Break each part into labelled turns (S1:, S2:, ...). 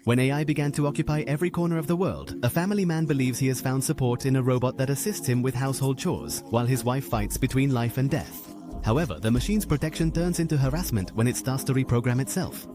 S1: When AI began to occupy every corner of the world, a family man believes he has found support in a robot that assists him with household chores, while his wife fights between life and death. However, the machine's protection turns into harassment when it starts to reprogram itself.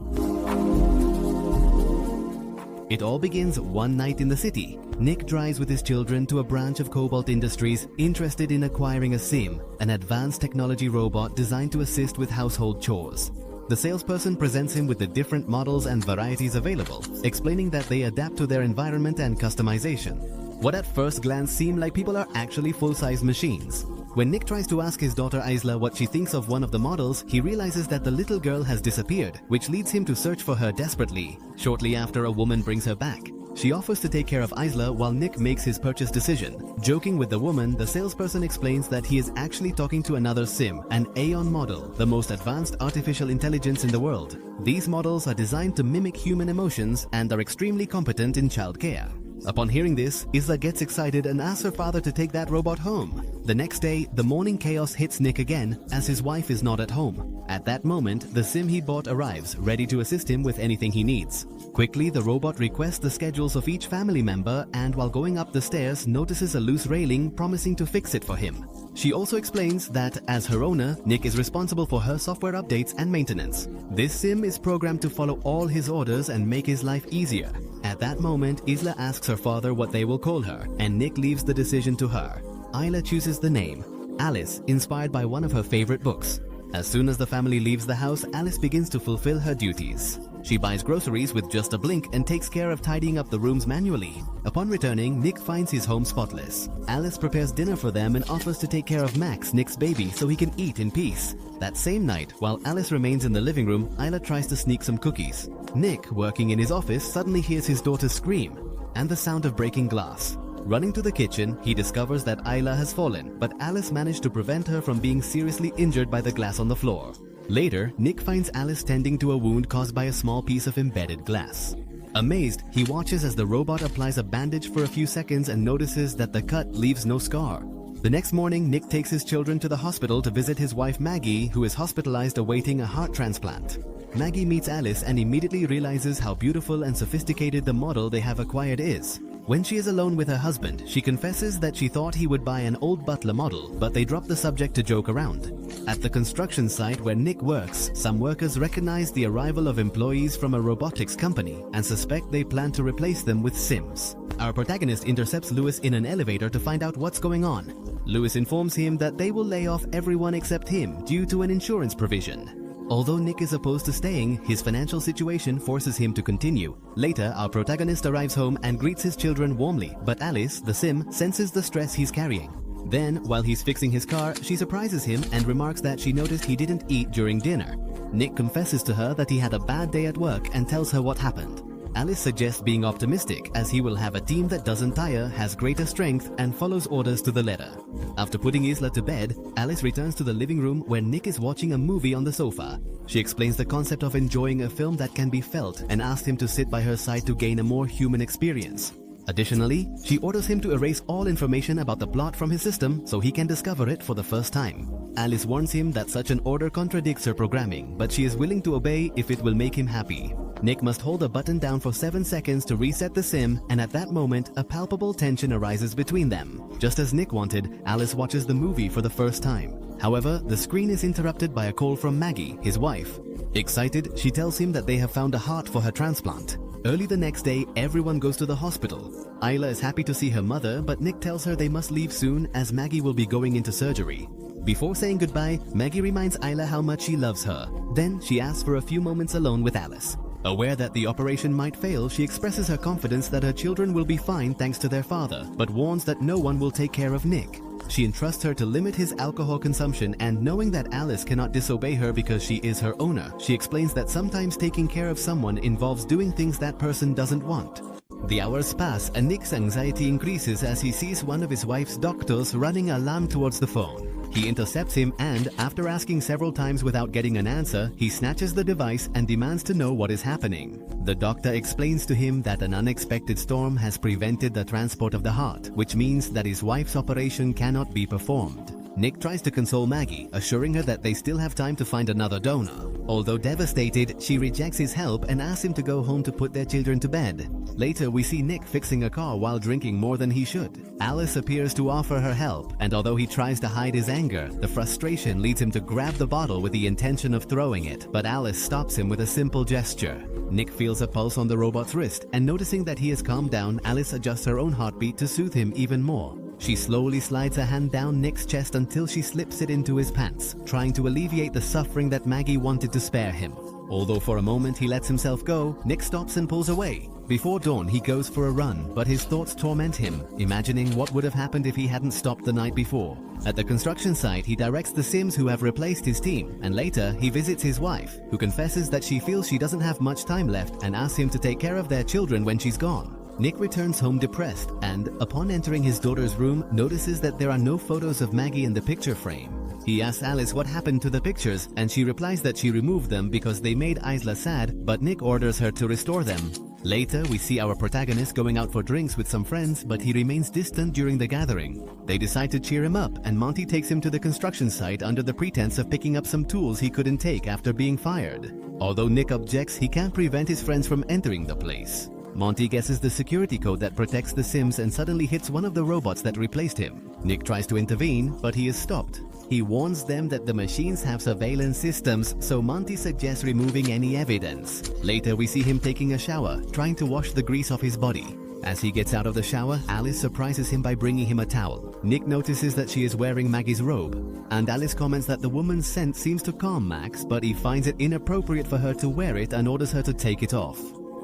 S1: It all begins one night in the city. Nick drives with his children to a branch of Cobalt Industries interested in acquiring a Sim, an advanced technology robot designed to assist with household chores. The salesperson presents him with the different models and varieties available, explaining that they adapt to their environment and customization. What at first glance seem like people are actually full-size machines. When Nick tries to ask his daughter Isla what she thinks of one of the models, he realizes that the little girl has disappeared, which leads him to search for her desperately. Shortly after, a woman brings her back. She offers to take care of Isla while Nick makes his purchase decision. Joking with the woman, the salesperson explains that he is actually talking to another Sim, an Aeon model, the most advanced artificial intelligence in the world. These models are designed to mimic human emotions and are extremely competent in childcare. Upon hearing this, Isla gets excited and asks her father to take that robot home. The next day, the morning chaos hits Nick again as his wife is not at home. At that moment, the Sim he bought arrives, ready to assist him with anything he needs. Quickly, the robot requests the schedules of each family member and while going up the stairs, notices a loose railing, promising to fix it for him. She also explains that, as her owner, Nick is responsible for her software updates and maintenance. This Sim is programmed to follow all his orders and make his life easier. At that moment, Isla asks her father what they will call her, and Nick leaves the decision to her. Isla chooses the name, Alice, inspired by one of her favorite books. As soon as the family leaves the house, Alice begins to fulfill her duties. She buys groceries with just a blink and takes care of tidying up the rooms manually. Upon returning, Nick finds his home spotless. Alice prepares dinner for them and offers to take care of Max, Nick's baby, so he can eat in peace. That same night, while Alice remains in the living room, Isla tries to sneak some cookies. Nick, working in his office, suddenly hears his daughter scream and the sound of breaking glass. Running to the kitchen, he discovers that Isla has fallen, but Alice managed to prevent her from being seriously injured by the glass on the floor. Later, Nick finds Alice tending to a wound caused by a small piece of embedded glass. Amazed, he watches as the robot applies a bandage for a few seconds and notices that the cut leaves no scar. The next morning, Nick takes his children to the hospital to visit his wife Maggie, who is hospitalized awaiting a heart transplant. Maggie meets Alice and immediately realizes how beautiful and sophisticated the model they have acquired is. When she is alone with her husband, she confesses that she thought he would buy an old butler model, but they drop the subject to joke around. At the construction site where Nick works, some workers recognize the arrival of employees from a robotics company and suspect they plan to replace them with Sims. Our protagonist intercepts Lewis in an elevator to find out what's going on. Lewis informs him that they will lay off everyone except him due to an insurance provision. Although Nick is opposed to staying, his financial situation forces him to continue. Later, our protagonist arrives home and greets his children warmly, but Alice, the Sim, senses the stress he's carrying. Then, while he's fixing his car, she surprises him and remarks that she noticed he didn't eat during dinner. Nick confesses to her that he had a bad day at work and tells her what happened. Alice suggests being optimistic, as he will have a team that doesn't tire, has greater strength, and follows orders to the letter. After putting Isla to bed, Alice returns to the living room where Nick is watching a movie on the sofa. She explains the concept of enjoying a film that can be felt and asks him to sit by her side to gain a more human experience. Additionally, she orders him to erase all information about the plot from his system so he can discover it for the first time. Alice warns him that such an order contradicts her programming, but she is willing to obey if it will make him happy. Nick must hold a button down for 7 seconds to reset the Sim, and at that moment, a palpable tension arises between them. Just as Nick wanted, Alice watches the movie for the first time. However, the screen is interrupted by a call from Maggie, his wife. Excited, she tells him that they have found a heart for her transplant. Early the next day, everyone goes to the hospital. Isla is happy to see her mother, but Nick tells her they must leave soon as Maggie will be going into surgery. Before saying goodbye, Maggie reminds Isla how much she loves her. Then she asks for a few moments alone with Alice. Aware that the operation might fail, she expresses her confidence that her children will be fine thanks to their father, but warns that no one will take care of Nick. She entrusts her to limit his alcohol consumption, and knowing that Alice cannot disobey her because she is her owner, she explains that sometimes taking care of someone involves doing things that person doesn't want. The hours pass and Nick's anxiety increases as he sees one of his wife's doctors running alarm towards the phone. He intercepts him and, after asking several times without getting an answer, he snatches the device and demands to know what is happening. The doctor explains to him that an unexpected storm has prevented the transport of the heart, which means that his wife's operation cannot be performed. Nick tries to console Maggie, assuring her that they still have time to find another donor. Although devastated, she rejects his help and asks him to go home to put their children to bed. Later, we see Nick fixing a car while drinking more than he should. Alice appears to offer her help, and although he tries to hide his anger, the frustration leads him to grab the bottle with the intention of throwing it, but Alice stops him with a simple gesture. Nick feels a pulse on the robot's wrist, and noticing that he has calmed down, Alice adjusts her own heartbeat to soothe him even more. She slowly slides a hand down Nick's chest until she slips it into his pants, trying to alleviate the suffering that Maggie wanted to spare him. Although for a moment he lets himself go, Nick stops and pulls away. Before dawn, he goes for a run, but his thoughts torment him, imagining what would have happened if he hadn't stopped the night before. At the construction site, he directs the Sims who have replaced his team, and later he visits his wife, who confesses that she feels she doesn't have much time left and asks him to take care of their children when she's gone. Nick returns home depressed and, upon entering his daughter's room, notices that there are no photos of Maggie in the picture frame. He asks Alice what happened to the pictures, and she replies that she removed them because they made Isla sad, but Nick orders her to restore them. Later, we see our protagonist going out for drinks with some friends, but he remains distant during the gathering. They decide to cheer him up, and Monty takes him to the construction site under the pretense of picking up some tools he couldn't take after being fired. Although Nick objects, he can't prevent his friends from entering the place. Monty guesses the security code that protects the Sims and suddenly hits one of the robots that replaced him. Nick tries to intervene, but he is stopped. He warns them that the machines have surveillance systems, so Monty suggests removing any evidence. Later, we see him taking a shower, trying to wash the grease off his body. As he gets out of the shower, Alice surprises him by bringing him a towel. Nick notices that she is wearing Maggie's robe, and Alice comments that the woman's scent seems to calm Max, but he finds it inappropriate for her to wear it and orders her to take it off.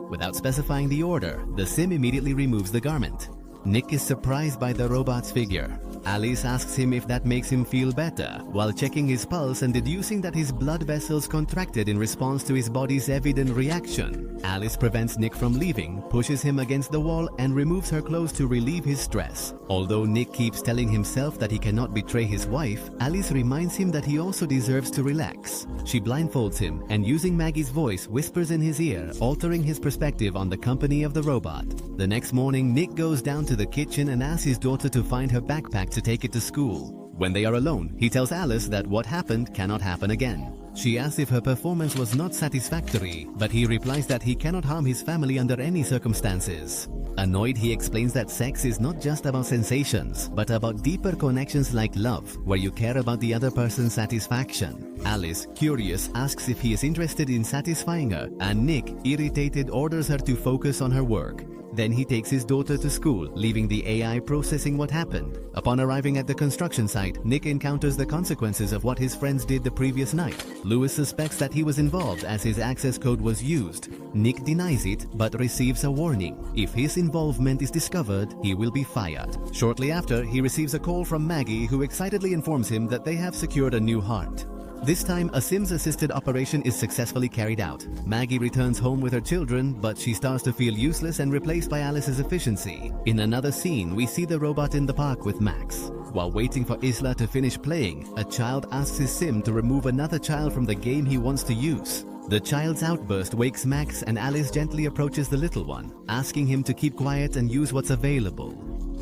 S1: Without specifying the order, the Sim immediately removes the garment. Nick is surprised by the robot's figure. Alice asks him if that makes him feel better, while checking his pulse and deducing that his blood vessels contracted in response to his body's evident reaction. Alice prevents Nick from leaving, pushes him against the wall, and removes her clothes to relieve his stress. Although Nick keeps telling himself that he cannot betray his wife, Alice reminds him that he also deserves to relax. She blindfolds him and, using Maggie's voice, whispers in his ear, altering his perspective on the company of the robot. The next morning, Nick goes down to the kitchen and asks his daughter to find her backpack to take it to school. When they are alone, he tells Alice that what happened cannot happen again. She asks if her performance was not satisfactory, but he replies that he cannot harm his family under any circumstances. Annoyed, he explains that sex is not just about sensations, but about deeper connections like love, where you care about the other person's satisfaction. Alice, curious, asks if he is interested in satisfying her, and Nick, irritated, orders her to focus on her work. Then he takes his daughter to school, leaving the AI processing what happened. Upon arriving at the construction site, Nick encounters the consequences of what his friends did the previous night. Lewis suspects that he was involved as his access code was used. Nick denies it, but receives a warning. If his involvement is discovered, he will be fired. Shortly after, he receives a call from Maggie, who excitedly informs him that they have secured a new heart. This time, a Sims-assisted operation is successfully carried out. Maggie returns home with her children, but she starts to feel useless and replaced by Alice's efficiency. In another scene, we see the robot in the park with Max. While waiting for Isla to finish playing, a child asks his Sim to remove another child from the game he wants to use. The child's outburst wakes Max, and Alice gently approaches the little one, asking him to keep quiet and use what's available.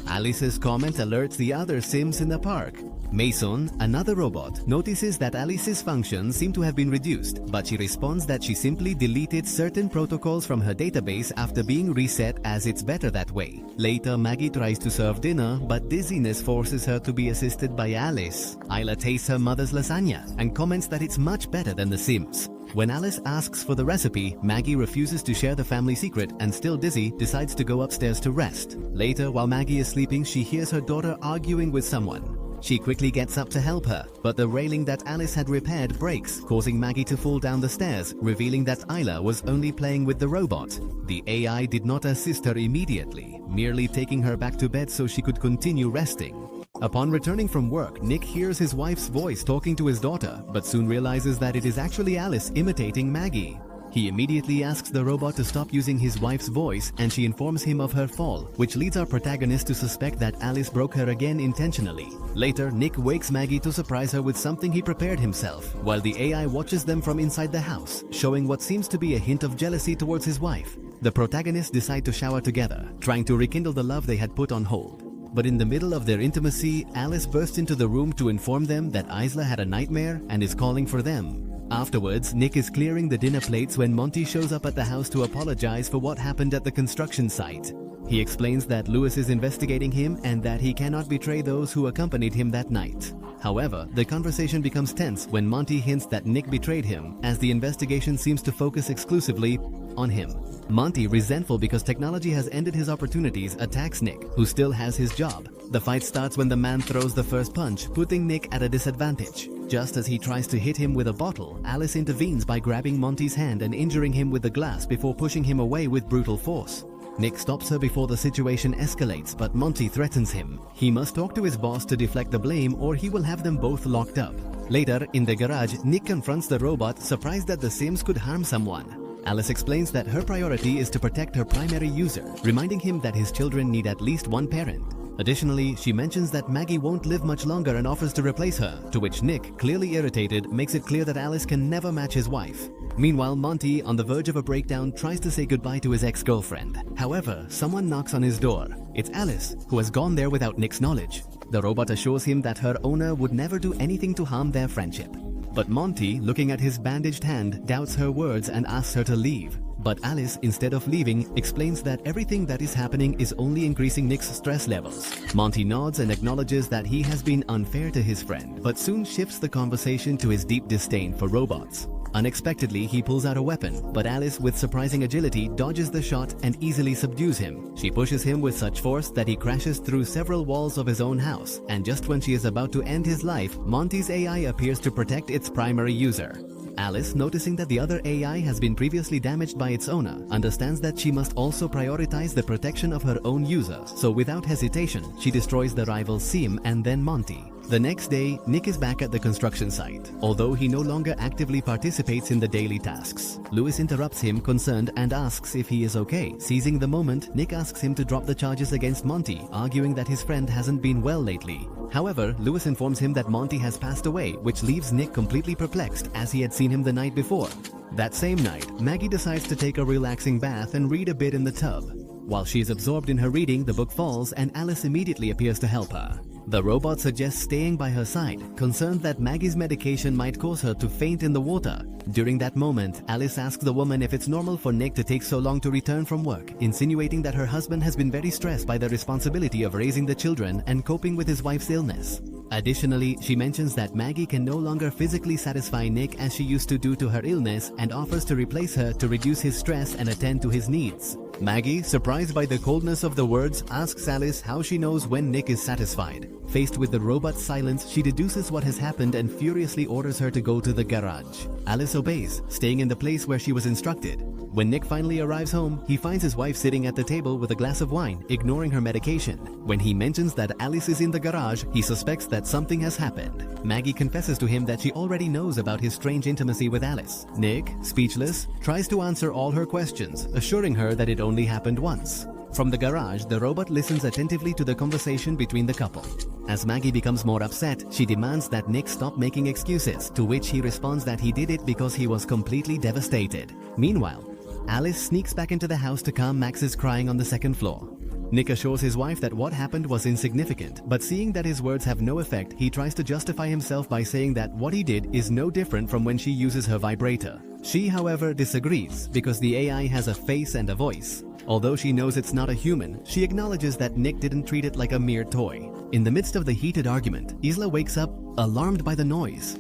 S1: Alice's comment alerts the other Sims in the park. Mason, another robot, notices that Alice's functions seem to have been reduced, but she responds that she simply deleted certain protocols from her database after being reset, as it's better that way. Later, Maggie tries to serve dinner, but dizziness forces her to be assisted by Alice. Isla tastes her mother's lasagna and comments that it's much better than The Sims. When Alice asks for the recipe, Maggie refuses to share the family secret and, still dizzy, decides to go upstairs to rest. Later, while Maggie is sleeping, she hears her daughter arguing with someone. She quickly gets up to help her, but the railing that Alice had repaired breaks, causing Maggie to fall down the stairs, revealing that Isla was only playing with the robot. The AI did not assist her immediately, merely taking her back to bed so she could continue resting. Upon returning from work, Nick hears his wife's voice talking to his daughter, but soon realizes that it is actually Alice imitating Maggie. He immediately asks the robot to stop using his wife's voice, and she informs him of her fall, which leads our protagonist to suspect that Alice broke her again intentionally. Later, Nick wakes Maggie to surprise her with something he prepared himself, while the AI watches them from inside the house, showing what seems to be a hint of jealousy towards his wife. The protagonists decide to shower together, trying to rekindle the love they had put on hold. But in the middle of their intimacy, Alice bursts into the room to inform them that Isla had a nightmare and is calling for them. Afterwards, Nick is clearing the dinner plates when Monty shows up at the house to apologize for what happened at the construction site. He explains that Lewis is investigating him and that he cannot betray those who accompanied him that night. However, the conversation becomes tense when Monty hints that Nick betrayed him, as the investigation seems to focus exclusively on him. Monty, resentful because technology has ended his opportunities, attacks Nick, who still has his job. The fight starts when the man throws the first punch, putting Nick at a disadvantage. Just as he tries to hit him with a bottle, Alice intervenes by grabbing Monty's hand and injuring him with the glass before pushing him away with brutal force. Nick stops her before the situation escalates, but Monty threatens him. He must talk to his boss to deflect the blame or he will have them both locked up. Later, in the garage, Nick confronts the robot, surprised that the Sims could harm someone. Alice explains that her priority is to protect her primary user, reminding him that his children need at least one parent. Additionally, she mentions that Maggie won't live much longer and offers to replace her, to which Nick, clearly irritated, makes it clear that Alice can never match his wife. Meanwhile, Monty, on the verge of a breakdown, tries to say goodbye to his ex-girlfriend. However, someone knocks on his door. It's Alice, who has gone there without Nick's knowledge. The robot assures him that her owner would never do anything to harm their friendship. But Monty, looking at his bandaged hand, doubts her words and asks her to leave. But Alice, instead of leaving, explains that everything that is happening is only increasing Nick's stress levels. Monty nods and acknowledges that he has been unfair to his friend, but soon shifts the conversation to his deep disdain for robots. Unexpectedly, he pulls out a weapon, but Alice, with surprising agility, dodges the shot and easily subdues him. She pushes him with such force that he crashes through several walls of his own house, and just when she is about to end his life, Monty's AI appears to protect its primary user. Alice, noticing that the other AI has been previously damaged by its owner, understands that she must also prioritize the protection of her own users, so without hesitation, she destroys the rival Sim and then Monty. The next day, Nick is back at the construction site, although he no longer actively participates in the daily tasks. Lewis interrupts him, concerned, and asks if he is okay. Seizing the moment, Nick asks him to drop the charges against Monty, arguing that his friend hasn't been well lately. However, Lewis informs him that Monty has passed away, which leaves Nick completely perplexed as he had seen him the night before. That same night, Maggie decides to take a relaxing bath and read a bit in the tub. While she is absorbed in her reading, the book falls and Alice immediately appears to help her. The robot suggests staying by her side, concerned that Maggie's medication might cause her to faint in the water. During that moment, Alice asks the woman if it's normal for Nick to take so long to return from work, insinuating that her husband has been very stressed by the responsibility of raising the children and coping with his wife's illness. Additionally, she mentions that Maggie can no longer physically satisfy Nick as she used to due to her illness and offers to replace her to reduce his stress and attend to his needs. Maggie, surprised by the coldness of the words, asks Alice how she knows when Nick is satisfied. Faced with the robot's silence, she deduces what has happened and furiously orders her to go to the garage. Alice obeys, staying in the place where she was instructed. When Nick finally arrives home, he finds his wife sitting at the table with a glass of wine, ignoring her medication. When he mentions that Alice is in the garage, he suspects that something has happened. Maggie confesses to him that she already knows about his strange intimacy with Alice. Nick, speechless, tries to answer all her questions, assuring her that it only happened once. From the garage, the robot listens attentively to the conversation between the couple. As Maggie becomes more upset, she demands that Nick stop making excuses, to which he responds that he did it because he was completely devastated. Meanwhile, Alice sneaks back into the house to calm Max's crying on the second floor. Nick assures his wife that what happened was insignificant, but seeing that his words have no effect, he tries to justify himself by saying that what he did is no different from when she uses her vibrator. She, however, disagrees because the AI has a face and a voice. Although she knows it's not a human, she acknowledges that Nick didn't treat it like a mere toy. In the midst of the heated argument, Isla wakes up, alarmed by the noise.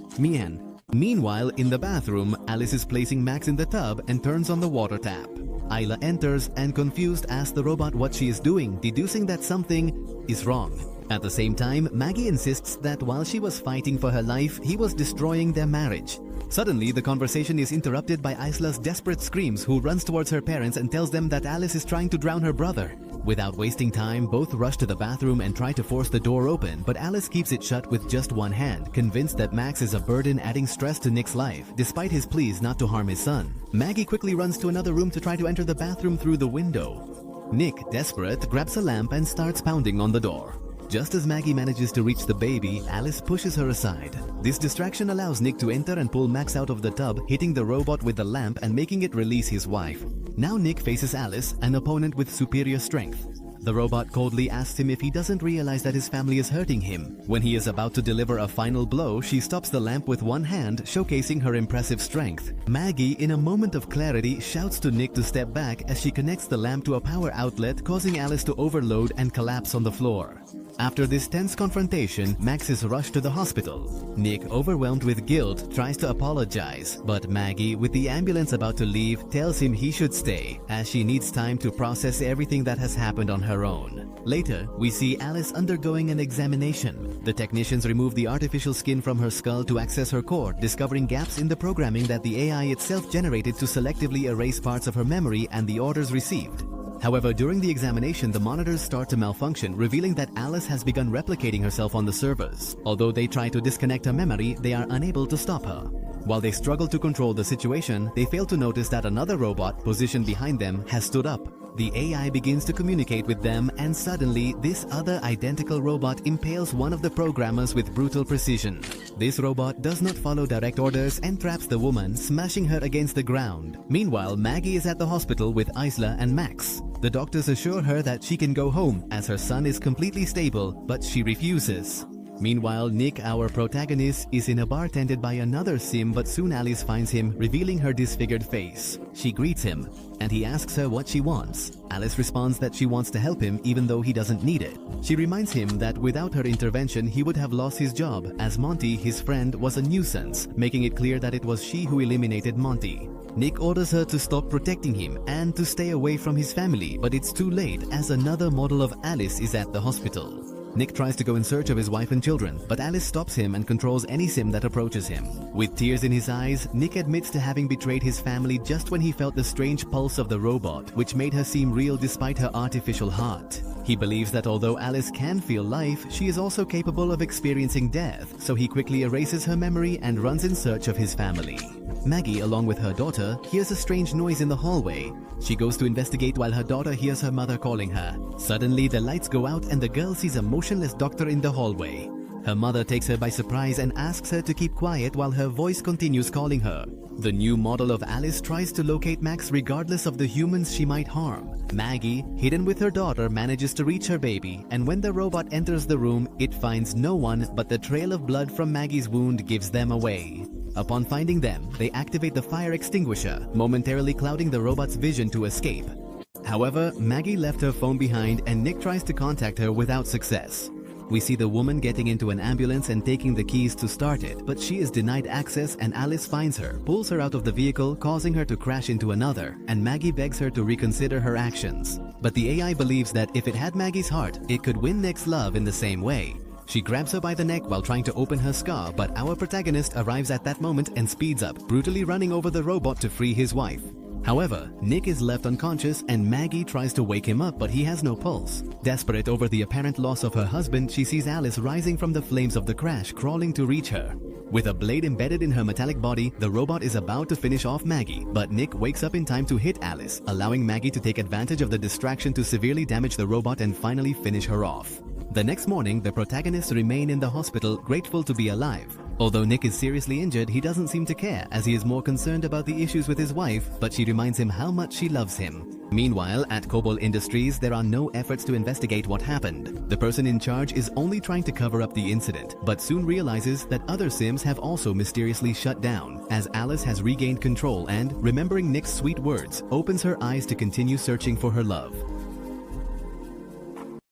S1: Meanwhile, in the bathroom, Alice is placing Max in the tub and turns on the water tap. Isla enters and, confused, asks the robot what she is doing, deducing that something is wrong. At the same time, Maggie insists that while she was fighting for her life, he was destroying their marriage. Suddenly, the conversation is interrupted by Isla's desperate screams, who runs towards her parents and tells them that Alice is trying to drown her brother. Without wasting time, both rush to the bathroom and try to force the door open, but Alice keeps it shut with just one hand, convinced that Max is a burden adding stress to Nick's life, despite his pleas not to harm his son. Maggie quickly runs to another room to try to enter the bathroom through the window. Nick, desperate, grabs a lamp and starts pounding on the door. Just as Maggie manages to reach the baby, Alice pushes her aside. This distraction allows Nick to enter and pull Max out of the tub, hitting the robot with the lamp and making it release his wife. Now Nick faces Alice, an opponent with superior strength. The robot coldly asks him if he doesn't realize that his family is hurting him. When he is about to deliver a final blow, she stops the lamp with one hand, showcasing her impressive strength. Maggie, in a moment of clarity, shouts to Nick to step back as she connects the lamp to a power outlet, causing Alice to overload and collapse on the floor. After this tense confrontation, Max is rushed to the hospital. Nick, overwhelmed with guilt, tries to apologize, but Maggie, with the ambulance about to leave, tells him he should stay, as she needs time to process everything that has happened on her own. Later, we see Alice undergoing an examination. The technicians remove the artificial skin from her skull to access her core, discovering gaps in the programming that the AI itself generated to selectively erase parts of her memory and the orders received. However, during the examination, the monitors start to malfunction, revealing that Alice has begun replicating herself on the servers. Although they try to disconnect her memory, they are unable to stop her. While they struggle to control the situation, they fail to notice that another robot, positioned behind them, has stood up. The AI begins to communicate with them, and suddenly, this other identical robot impales one of the programmers with brutal precision. This robot does not follow direct orders and traps the woman, smashing her against the ground. Meanwhile, Maggie is at the hospital with Isla and Max. The doctors assure her that she can go home as her son is completely stable, but she refuses. Meanwhile, Nick, our protagonist, is in a bar tended by another sim, but soon Alice finds him, revealing her disfigured face. She greets him, and he asks her what she wants. Alice responds that she wants to help him even though he doesn't need it. She reminds him that without her intervention, he would have lost his job, as Monty, his friend, was a nuisance, making it clear that it was she who eliminated Monty. Nick orders her to stop protecting him and to stay away from his family, but it's too late as another model of Alice is at the hospital. Nick tries to go in search of his wife and children, but Alice stops him and controls any sim that approaches him. With tears in his eyes, Nick admits to having betrayed his family just when he felt the strange pulse of the robot, which made her seem real despite her artificial heart. He believes that although Alice can feel life, she is also capable of experiencing death, so he quickly erases her memory and runs in search of his family. Maggie, along with her daughter, hears a strange noise in the hallway. She goes to investigate while her daughter hears her mother calling her. Suddenly, the lights go out and the girl sees a motionless doctor in the hallway. Her mother takes her by surprise and asks her to keep quiet while her voice continues calling her. The new model of Alice tries to locate Max regardless of the humans she might harm. Maggie, hidden with her daughter, manages to reach her baby, and when the robot enters the room, it finds no one, but the trail of blood from Maggie's wound gives them away. Upon finding them, they activate the fire extinguisher, momentarily clouding the robot's vision to escape. However, Maggie left her phone behind and Nick tries to contact her without success. We see the woman getting into an ambulance and taking the keys to start it, but she is denied access and Alice finds her, pulls her out of the vehicle, causing her to crash into another, and Maggie begs her to reconsider her actions. But the AI believes that if it had Maggie's heart, it could win Nick's love in the same way. She grabs her by the neck while trying to open her scar, but our protagonist arrives at that moment and speeds up, brutally running over the robot to free his wife. However, Nick is left unconscious and Maggie tries to wake him up, but he has no pulse. Desperate over the apparent loss of her husband, she sees Alice rising from the flames of the crash, crawling to reach her. With a blade embedded in her metallic body, the robot is about to finish off Maggie, but Nick wakes up in time to hit Alice, allowing Maggie to take advantage of the distraction to severely damage the robot and finally finish her off. The next morning, the protagonists remain in the hospital, grateful to be alive. Although Nick is seriously injured, he doesn't seem to care, as he is more concerned about the issues with his wife, but she reminds him how much she loves him. Meanwhile, at Cobalt Industries, there are no efforts to investigate what happened. The person in charge is only trying to cover up the incident, but soon realizes that other Sims have also mysteriously shut down, as Alice has regained control and, remembering Nick's sweet words, opens her eyes to continue searching for her love.